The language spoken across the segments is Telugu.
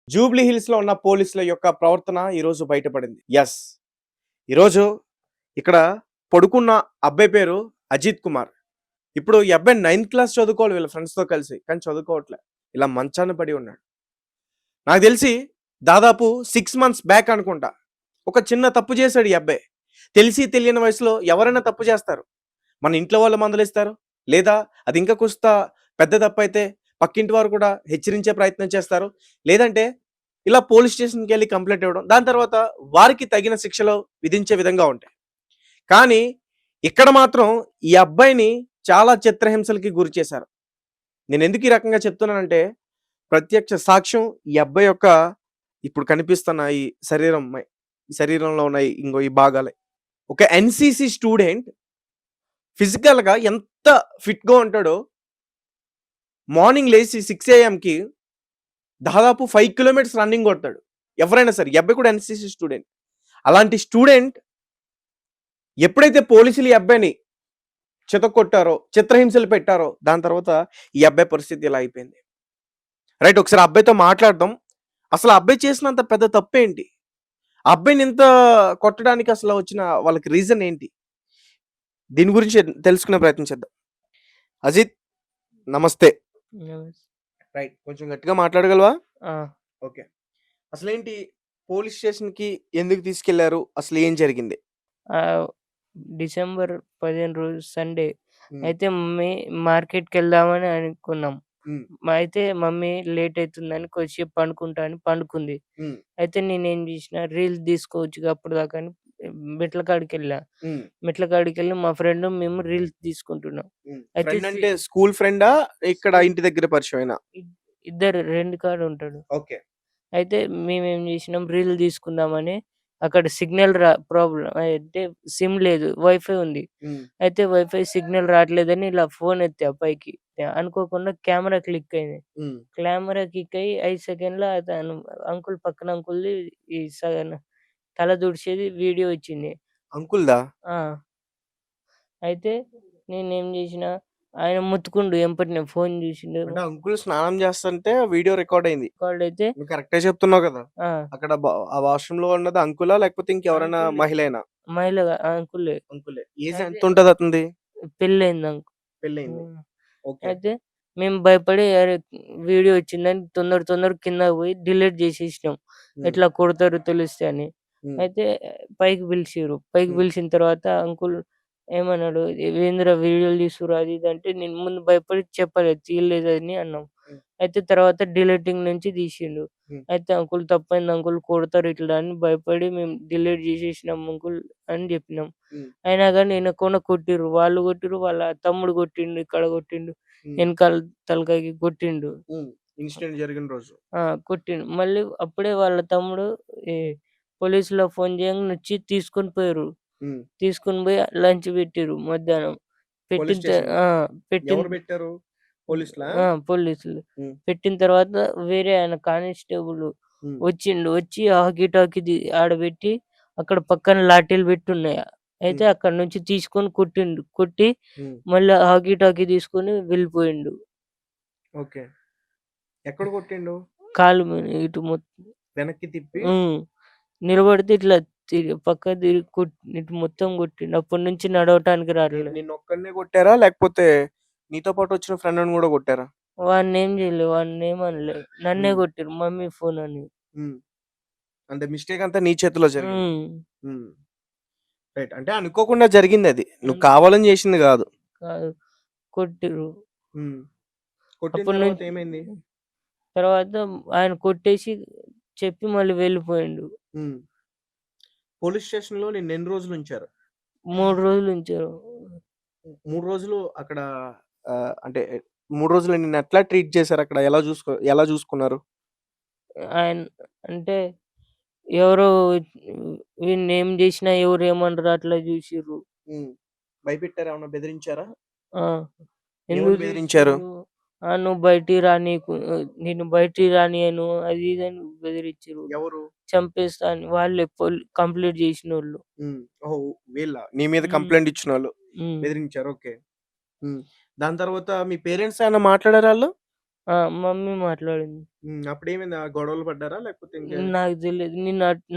జూబ్లీ హిల్స్‌లో ఉన్న పోలీసుల యొక్క ప్రవర్తన ఈరోజు బయటపడింది. యెస్. ఈరోజు ఇక్కడ పడుకున్న అబ్బాయి పేరు అజిత్ కుమార్. ఇప్పుడు ఈ అబ్బాయి 9థ్ క్లాస్ చదువుకోవాలి వీళ్ళ ఫ్రెండ్స్‌తో కలిసి. కానీ చదువుకోవట్లే. ఇలా మంచాన పడి ఉన్నాడు. నాకు తెలిసి దాదాపు 6 మంత్స్ బ్యాక్ అనుకుంటా. ఒక చిన్న తప్పు చేశాడు ఈ అబ్బాయి. తెలిసి తెలియని వయసులో ఎవరైనా తప్పు చేస్తారు. మన ఇంట్లో వాళ్ళు మందలిస్తారు. లేదా అది ఇంకా కాస్త పెద్ద తప్పైతే పక్కింటి వారు కూడా హెచ్చరించే ప్రయత్నం చేస్తారు. లేదంటే ఇలా పోలీస్ స్టేషన్‌కెళ్ళి కంప్లెయింట్ ఇవ్వడం. దాని తర్వాత వారికి తగిన శిక్షలు విధించే విధంగా ఉంటాయి. కానీ ఇక్కడ మాత్రం ఈ అబ్బాయిని చాలా చిత్రహింసలకి గురి చేశారు. నేనెందుకు ఈ రకంగా చెప్తున్నానంటే ప్రత్యక్ష సాక్ష్యం ఈ అబ్బాయి యొక్క ఇప్పుడు కనిపిస్తున్న ఈ శరీరంలో ఉన్న ఈ భాగాలే. ఒక ఎన్‌సీసీ స్టూడెంట్ ఫిజికల్‌గా ఎంత ఫిట్‌గా ఉంటాడో మార్నింగ్ లేసి 6 ఏఎంకి దాదాపు 5 కిలోమీటర్స్ రన్నింగ్ కొడతాడు. ఎవరైనా సరే. ఈ అబ్బాయి కూడా ఎన్‌సీసీ స్టూడెంట్. అలాంటి స్టూడెంట్ ఎప్పుడైతే పోలీసులు ఈ అబ్బాయిని చితక్కొట్టారో, చిత్రహింసలు పెట్టారో దాని తర్వాత ఈ అబ్బాయి పరిస్థితి ఇలా అయిపోయింది. రైట్, ఒకసారి ఆ అబ్బాయితో మాట్లాడదాం. అసలు ఆ అబ్బాయి చేసినంత పెద్ద తప్పేంటి? ఆ అబ్బాయిని ఇంత కొట్టడానికి అసలు వచ్చిన వాళ్ళకి రీజన్ ఏంటి? దీని గురించి తెలుసుకునే ప్రయత్నం చేద్దాం. అజిత్ నమస్తే. రైట్, కొంచెం గట్టిగా మాట్లాడగలవా? ఓకే. అసలేంటి పోలీస్ స్టేషన్‌కి ఎందుకు తీసుకెళ్లారు? అసలు ఏం జరిగింది? డిసెంబర్ 15 రోజు సండే. హ్మ్. అయితే మమ్మీ మార్కెట్‌కెళ్దామని అనుకున్నాం. హ్మ్. అయితే మమ్మీ లేట్ అయితుందని కొద్దిసేపు పండుకుంటా అని పండుకుంది. హ్మ్. అయితే నేనేం జేసినా రీల్స్ తీసుకోవచ్చుగా అప్పటిదాకా అని మెట్ల కాడికెళ్ళా. హ్మ్. మెట్ల కాడికెళ్ళి మా ఫ్రెండ్ మేము రీల్స్ తీసుకుంటున్నాం. హ్మ్. అయితే ఫ్రెండ్ అంటే స్కూల్ ఫ్రెండా? ఇక్కడ ఇంటి దగ్గర పరిచయమేనా? ఇద్దరు 2 కాడ ఉంటాడు. ఓకే. అయితే మేమేం జేసినాం రీల్ తీసుకుందామని అక్కడ సిగ్నల్ ప్రాబ్లమ్ అంటే సిమ్ లేదు. వైఫై ఉంది. హ్మ్. అయితే వైఫై సిగ్నల్ రాట్లేదని ఇలా ఫోన్ ఎత్తా పైకి. అనుకోకుండా కెమెరా క్లిక్ అయింది. హ్మ్. కెమెరా క్లిక్ అయ్యి 5 సెకండ్‌ల అతను పక్కన అంకుల్‌ది ఈ తల తుడిచేది వీడియో వచ్చింది. అంకుల్‌దా? ఆ! అయితే నేనేం జేసినా ఆయన మొత్తుకుండు ఎంబటనే ఫోన్ జూసిండు. అంటే అంకుల్ స్నానం చేస్తుంటే వీడియో రికార్డ్ అయింది. రికార్డ్ అయితే నువ్వు కరెక్టే చెప్తున్నావు కదా! ఆ! అక్కడ ఆ వాష్‌రూమ్‌లో ఉన్నది అంకులా? లేకపోతే ఇంకెవరైనా అంకులే. మహిళేనా? మహిళ అంకులే. అంకులే. ఏజ్ అయితే ఎంతుంటది అతనిది? పెళ్లయింది పెళ్లయింది. హ్మ్. ఓకే. అయితే మేము భయపడి అరే! వీడియో వచ్చిందని తొందరగా కిందకి పోయి డిలీట్ జేసేసినాం. హ్మ్. ఎట్లా కొడతారో తెలిస్తే అని. హ్మ్. అయితే పైకి పిలిచిర్రు. పైకి హ్మ్. పిలిచిన తర్వాత అంకుల్ ఏమన్నాడు, "ఏందిరా వీడియోలు తీసుర్రు" అది ఇది అంటే నేను ముందు భయపడి చెప్పలేదు. తీయలేదని అన్నాం. హ్మ్. అయితే తర్వాత డిలీటింగ్ నుంచి తీసిండు. హ్మ్. అయితే "అంకుల్ తప్పైంది అంకుల్ కొడతారు ఇట్లా" అని భయపడి మేము డిలీట్ జేసేసినాం అంకుల్ అని జెప్పినాం. హ్మ్. అయినా గాని వినకుండా కొట్టిర్రు. వాళ్ళు కొట్టిర్రు, వాళ్ళ తమ్ముడు కొట్టిండు, ఇక్కడ కొట్టిండు, హ్మ్. ఎనకాల తలకాయకి కొట్టిండు. హ్మ్. ఇన్సిడెంట్ జరిగిన రోజు. కొట్టిండు. మళ్ళీ అప్పుడే వాళ్ళ తమ్ముడు ఈ పోలీసులకు ఫోన్ చేయంగానే వచ్చి తీసుకొని పోయిర్రు. హ్మ్. తీసుకొని పోయి లంచ్ పెట్టిర్రు మధ్యాహ్నం. పోలీస్ పెట్టిన త స్టేషన్‌లో. ఆ! పెట్టిన ఎవరు పెట్టారు? పోలీసులా? పోలీసులు. హ్మ్. పెట్టిన తర్వాత వేరే ఆయన కానిస్టేబుల్ హ్మ్. వచ్చిండు. వచ్చి హాకీ టాకీది ఆడబెట్టి అక్కడ పక్కన లాఠీలు పెట్టున్నాయి. అయితే హ్మ్. అక్కడి నుంచి తీసుకొని కొట్టిండు. కొట్టి హ్మ్. మళ్ళా హాకీ టాకీ తీసుకొని వెళ్ళిపోయిండు. ఓకే. ఎక్కడ కొట్టిండు? కాలు మీద ఇటు వెనక్కి తిప్పి హ్మ్. నిలబడితే ఇట్లా పక్కకు తిరిగి ఇటు మొత్తం కొట్టిండు. అప్పటినుంచి నడవటానికి రాట్లే. నిన్నొక్కడినే కొట్టారా? లేకపోతే నీతో పాటు వచ్చిన ఫ్రెండ్‌ని గూడా కొట్టారా? వాడినేం చేయలే. వాడినేమనలే. నన్నే హ్మ్. కొట్టిర్రు మమ్మీ ఫోన్ అని. హ్మ్. అంటే మిస్టేక్ అంతా నీ చేతిలో జరిగింది. హ్మ్. హ్మ్. రైట్. అంటే అనుకోకుండా జరిగిందది. నువ్వు హ్మ్. కావాలని జేసింది గాదు. కాదు. కొట్టిర్రు. హ్మ్. కొట్టిన అప్పటి తర్వాత నుంచి ఏమైంది? తర్వాత ఆయన కొట్టేసి చెప్పి మళ్ళీ వెళ్ళిపోయిండు. హ్మ్. పోలీస్ స్టేషన్‌లో నిన్నెన్ని రోజులుంచారు? 3 రోజులు ఉంచారు. 3 రోజులు అక్కడ అంటే 3 రోజులు నిన్నెట్లా ట్రీట్ చేశారక్కడ? ఎలా జూసుకున్నారు? ఆయన అంటే ఎవరో వీడినేం జేసినా ఎవరేమనరు అట్లా జూసిర్రు. హ్మ్. భయపెట్టారా? ఏమన్నా బెదిరించారా? ఆ! ఏమని ఎందుకు బెదిరించారు? జేసిర్రు? నువ్వు బయటికి రానీకు నిన్ను బయటికి రానియను అది ఇది అని బెదిరిచ్చిర్రు. ఎవరు? చంపేస్తా అని వాళ్ళే కంప్లెయింట్ జేసినోళ్ళు. హ్మ్. ఓహో! వీళ్ళా? నీ మీద హ్మ్. కంప్లెయింట్ ఇచ్చినోళ్ళు. హ్మ్. బెదిరించారు. ఓకే. హ్మ్. దాని తర్వాత మీ పేరెంట్స్ ఏమన్నా మాట్లాడారా ఆళ్ళు? మమ్మీ మాట్లాడింది. అప్పుడేమైంది? గొడవలు పడ్డారా? లేకపోతే నాకు తెలీదు.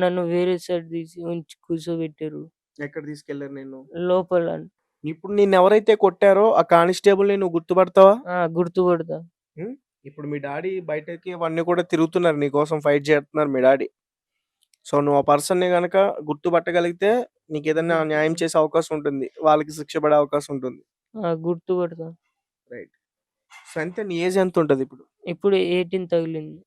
నన్ను వేరే సైడ్ తీసి కూర్చోబెట్టారు. ఎక్కడ తీసుకెళ్లారు నిన్ను? లోపల. ఇప్పుడు నిన్నెవరైతే కొట్టారో ఆ కానిస్టేబుల్‌ని నువ్వు గుర్తుపడతావా? గుర్తుపడతా. హ్మ్. ఇప్పుడు మీ డాడీ బయటకి అవన్నీ కూడా తిరుగుతున్నారు. నీకోసం ఫైట్ చేస్తున్నారు మీ డాడీ. సో, నువ్వు ఆ పర్సన్‌ని గనక గుర్తుపట్టగలిగితే నీకేదన్నా న్యాయం చేసే అవకాశం ఉంటుంది. వాళ్ళకి శిక్ష పడే అవకాశం ఉంటుంది. గుర్తుపడతా. రైట్. సో, ఎంత నీ ఏజ్ ఎంతుంటదిప్పుడు? ఇప్పుడు 18 తగిలింది.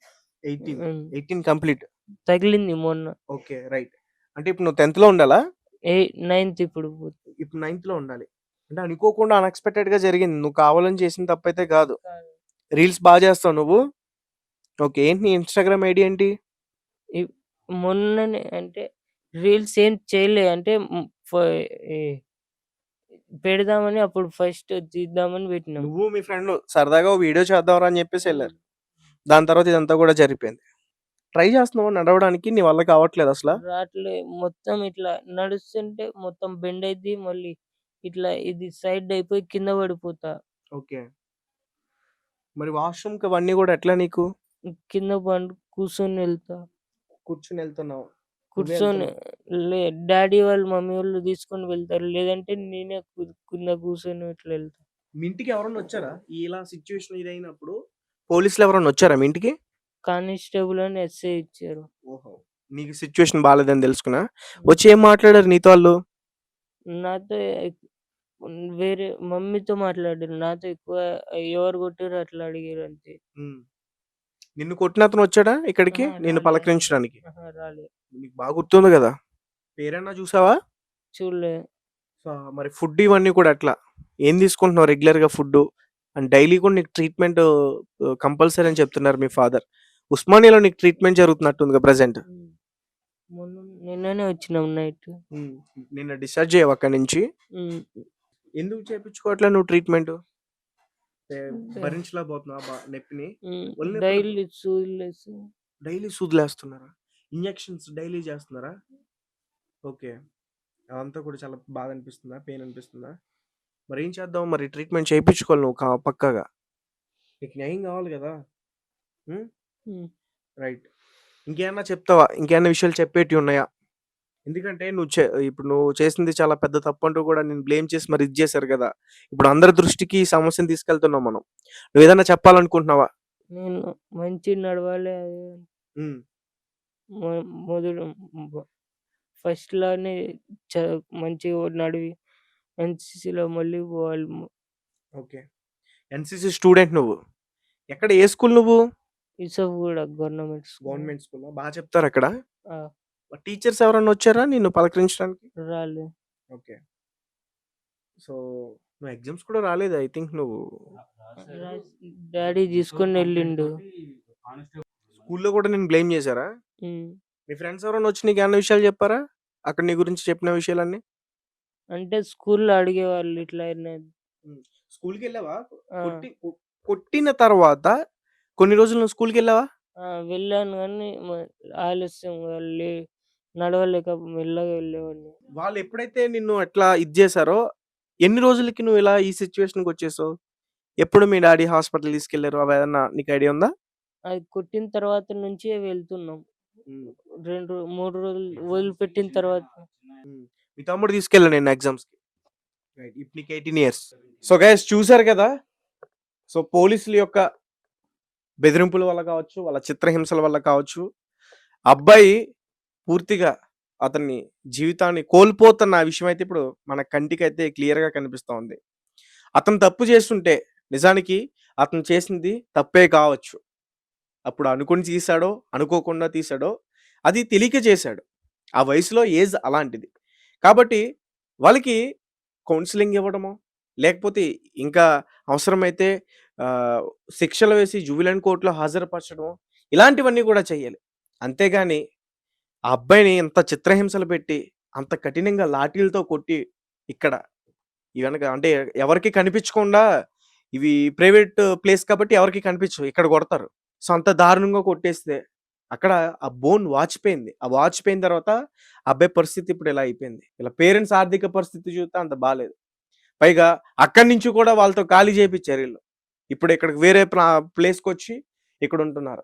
18. హ్మ్. 18 కంప్లీట్. తగిలింది మొన్న. ఓకే. రైట్. అంటే ఇప్పుడు నువ్వు 10థ్‌లో ఉండాలా? ఏ నైన్త్ ఇప్పుడు. ఇప్పుడు 9థ్‌లో ఉండాలి. అంటే అనుకోకుండా అన్‌ఎక్స్‌పెక్టెడ్‌గా జరిగింది. నువ్వు కావాలని చేసిన తప్పైతే గాదు. రీల్స్ బా చేస్తావా నువ్వు? ఓకే. ఏంటి నీ ఇన్‌స్టాగ్రామ్ ఐడీ ఏంటి? ఇ మొన్ననే అంటే రీల్స్ ఏం చేయలే. అంటే ఈ పెడదామని అప్పుడు ఫస్ట్ తీద్దామని పెట్టినాం. నువ్వు మీ ఫ్రెండ్ సరదాగా ఓ వీడియో చేద్దాంరా అని చెప్పేసి హ్మ్. ఎళ్లారు. దాని తర్వాత ఇదంతా కూడా జరిగిపోయింది. ట్రై చేస్తున్నావా నడవడానికి? నీ వల్ల కావట్లేదా అసల? రాట్లే. మొత్తం ఇట్లా నడుస్తుంటే మొత్తం బెండ్ అయిద్ది. మళ్ళీ ఇట్లా ఇది సైడ్ అయిపోయి కింద పడిపోతా. ఓకే. మరి వాష్‌రూమ్‌కి అవన్నీ గూడా ఎట్లా నీకు? కింద కూర్చొని వెళ్తా. కూర్చొని ఎళ్తున్నావు. నువ్వే కూర్చొని ఎళ్తున్నావు. డ్యాడీ వాళ్ళు, మమ్మీ వాళ్ళు తీసుకొని వెళ్తారు. లేదంటే నేనే కింద కూర్చొని ఇట్లా వెళ్తా. మీ ఇంటికి ఎవరన్నా వచ్చారా? ఇలా సిట్యుయేషన్ ఇదైనప్పుడు పోలీసులు ఎవరన్నా వచ్చారా మీ ఇంటికి? కానిస్టేబుల్ అని ఎస్ఐ ఇచ్చారు. ఓహో! నీకు సిట్యుయేషన్ బాలేదని తెలుసుకునా? హ్మ్. వచ్చి ఏం మాట్లాడారు నీతో ఆళ్ళు? నాతో వేరే మమ్మీతో మాట్లాడారు. నాతో ఎక్కువ ఎవరు కొట్టారో అట్లా అడిగారు అంతే. హ్మ్. నిన్ను కొట్టినతను వచ్చాడా ఇక్కడికి? నిన్ను రాలే. పలకరించడానికి? రాలే. నీకు బాగా గుర్తుంది గదా! పేరేమన్నా చూసావా? చూడలే. మరి ఫుడ్ ఇవన్నీ కూడా ఎట్లా? ఏం తీసుకుంటున్నావు రెగ్యులర్‌గా ఫుడ్డు? అండ్ డైలీ కూడా నీకు ట్రీట్‌మెంట్ కంపల్సరీ అని చెప్తున్నారు మీ ఫాదర్. ఉస్మానియాలో నీకు ట్రీట్‌మెంట్ జరుగుతున్నట్టుందిగా ప్రెజెంట్. హ్మ్. మొన్న నిన్ననే వచ్చినాం నైట్. హ్మ్. నిన్న డిశ్చార్జ్ అయ్యావా అక్కడి నుంచి? హ్మ్. ఎందుకు చేపించుకోవట్లే నువ్వు ట్రీట్‌మెంటు? అంటే భరించలేకపోతున్నావా నొప్పిని? హ్మ్. ఒళ్ళు నొప్పులు డైలీ సూదులేసి డైలీ సూదులేస్తున్నారా? ఇంజెక్షన్స్ డైలీ చేస్తున్నారా? ఓకే. అదంతా కూడా చాలా బాధ అనిపిస్తుందా? పెయిన్ అనిపిస్తుందా? మరేం చేద్దాం? మరి ట్రీట్‌మెంట్ చేపించుకోవాలి నువ్వు పక్కాగా. నీకు న్యాయం కావాలి గదా! హ్మ్. హ్మ్. రైట్. ఇంకేమన్నా చెప్తావా? ఇంకేమన్నా విషయాలు చెప్పేటివి ఉన్నాయా? ఎందుకంటే ఇప్పుడు నువ్వు చేసింది చాలా పెద్ద తప్పంటూ కూడా నిన్ను బ్లేమ్ చేసి మరి ఇది చేశారు గదా! ఇప్పుడు అందరి దృష్టికి ఈ సమస్యను తీసుకెళ్తున్నాం మనం. నువ్వేదన్నా చెప్పాలనుకుంటున్నావా? నేను మంచిగా నడవాలి. అది హ్మ్. మొ మొదలు ఫస్ట్‌లానే చ మంచిగా నడివి ఎన్‌సీసీలో మళ్ళీ పోవాలి. ఓకే. ఎన్‌సీసీ స్టూడెంట్ నువ్వు. ఎక్కడ ఏ స్కూల్ నువ్వు? ఇసఫగూడ గవర్నమెంట్ స్కూల్. గవర్నమెంట్ స్కూలా? చెప్తారక్కడ? ఆ! టీచర్స్ ఎవరన్నా వచ్చారా నిన్ను పలకరించడానికి? రాలే. ఓకే. సో, నువ్వు ఎగ్జామ్స్ కూడా రాలేదు ఐ థింక్ నువ్వు. డ్యాడీ తీసుకొనెళ్ళిండు. స్కూల్‌లో కూడా నిన్ను బ్లేమ్ చేశారా? హ్మ్. మీ ఫ్రెండ్స్ ఎవరైనా వచ్చి నీకేమన్నా విషయాలు చెప్పారా? అక్కడ నీ గురించి చెప్పిన విషయాలన్నీ? అంటే స్కూల్‌లో అడిగేవాళ్ళు ఇట్లా అయినది. హ్మ్. స్కూల్‌కెళ్ళావా? ఆ! కొట్టి కొ కొట్టిన తర్వాత కొన్ని రోజులు నువ్వు స్కూల్‌కెళ్ళావా? వెళ్ళాను గానీ ఆలస్యంగా నడవలేక మెల్లగా వెళ్ళేవాడిని. వాళ్ళెప్పుడైతే నిన్ను అట్లా ఇది చేశారో, ఎన్ని రోజులకి నువ్వు ఇలా ఈ సిట్యుయేషన్‌కొచ్చేసావు? ఎప్పుడు మీ డ్యాడీ హాస్పిటల్ తీసుకెళ్లారు? అవేదన్నా నీకు ఐడియా ఉందా? అది కొట్టిన తర్వాత నుంచే వెళ్తున్నాం. హ్మ్. 3 రోజులు వదిలిపెట్టిన తర్వాత. హ్మ్. మీ తమ్ముడు తీసుకెళ్ళాడు నిన్ను ఎగ్జామ్స్‌కి. రైట్. ఇప్పుడు నీకు 18 ఇయర్స్. సో, గైస్ చూసారు కదా! సో, పోలీసుల యొక్క బెదిరింపుల వల్ల కావచ్చు, వాళ్ళ చిత్రహింసల వల్ల కావచ్చు, అబ్బాయి పూర్తిగా అతని జీవితాన్ని కోల్పోతున్న విషయం అయితే ఇప్పుడు మన కంటికైతే క్లియర్‌గా కనిపిస్తా ఉంది. అతను తప్పు చేసుంటే నిజానికి అతను చేసింది తప్పే కావచ్చు. అప్పుడు అనుకోని తీశాడో, అనుకోకుండా తీశాడో, అది తెలియక చేశాడు. ఆ వయసులో ఏజ్ అలాంటిది. కాబట్టి వాళ్ళకి కౌన్సెలింగ్ ఇవ్వడమో, లేకపోతే ఇంకా అవసరమైతే ఆహ్, శిక్షలు వేసి జువెలైన్ కోర్ట్‌లో హాజరుపరచడమో, ఇలాంటివన్నీ కూడా చేయాలి. అంతేగాని ఆ అబ్బాయిని ఇంత చిత్రహింసలు పెట్టి, అంత కఠినంగా లాఠీలతో కొట్టి, ఇక్కడ ఈ వెనక అంటే ఎవరికీ కనిపించకుండా ఇవి ప్రైవేట్ ప్లేస్ కాబట్టి ఎవరికీ కనిపించవు. ఇక్కడ కొడతారు. సో, అంత దారుణంగా కొట్టేస్తే అక్కడ ఆ బోన్ వాచిపోయింది. ఆ వాచిపోయిన తర్వాత ఆ అబ్బాయి పరిస్థితి ఇప్పుడు ఇలా అయిపోయింది. వీళ్ళ పేరెంట్స్ ఆర్థిక పరిస్థితి చూస్తే అంత బాలేదు. పైగా అక్కడి నుంచి కూడా వాళ్ళతో ఖాళీ చేపిచ్చారు ఈళ్ళు. ఇప్పుడు ఇక్కడికి వేరే ప్లేస్‌కొచ్చి ఇక్కడ ఉంటున్నారు.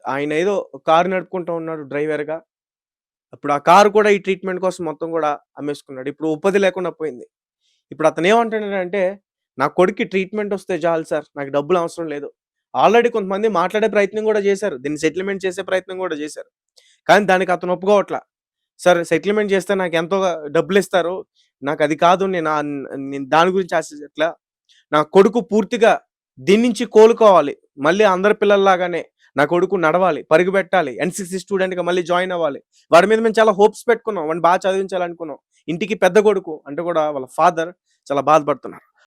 ఆయన ఏదో కారు నడుపుకుంటూ ఉన్నాడు డ్రైవర్‌గా. ఇప్పుడు ఆ కారు కూడా ఈ ట్రీట్‌మెంట్ కోసం మొత్తం గూడా అమ్మేసుకున్నాడు. ఇప్పుడు ఉపాధి లేకుండా పోయింది. ఇప్పుడు అతనేమంటున్నాడంటే, "నా కొడుక్కి ట్రీట్‌మెంట్ వస్తే చాలు సార్. నాకు డబ్బులు అవసరం లేదు." ఆల్రెడీ కొంతమంది మాట్లాడే ప్రయత్నం గూడా చేశారు. దీన్ని సెటిల్‌మెంట్ చేసే ప్రయత్నం గూడా చేశారు. కానీ దానికి అతను ఒప్పుకోవట్ల. "సార్ సెటిల్‌మెంట్ చేస్తే నాకెంతో డబ్బులిస్తారు. నాకది కాదు. నేను దాని గురించి ఆశించట్ల. నా కొడుకు పూర్తిగా దీని నుంచి కోలుకోవాలి. మళ్ళీ అందరి పిల్లల్లాగానే నా కొడుకు నడవాలి, పరుగు పెట్టాలి, ఎన్‌సీసీ స్టూడెంట్‌గా మళ్ళీ జాయిన్ అవ్వాలి. వాడి మీద మేము చాలా హోప్స్ పెట్టుకున్నాం. వాడిని చదివించాలనుకున్నాం. ఇంటికి పెద్ద కొడుకు" అంటూ కూడా వాళ్ళ ఫాదర్ చాలా బాధపడుతున్నారు.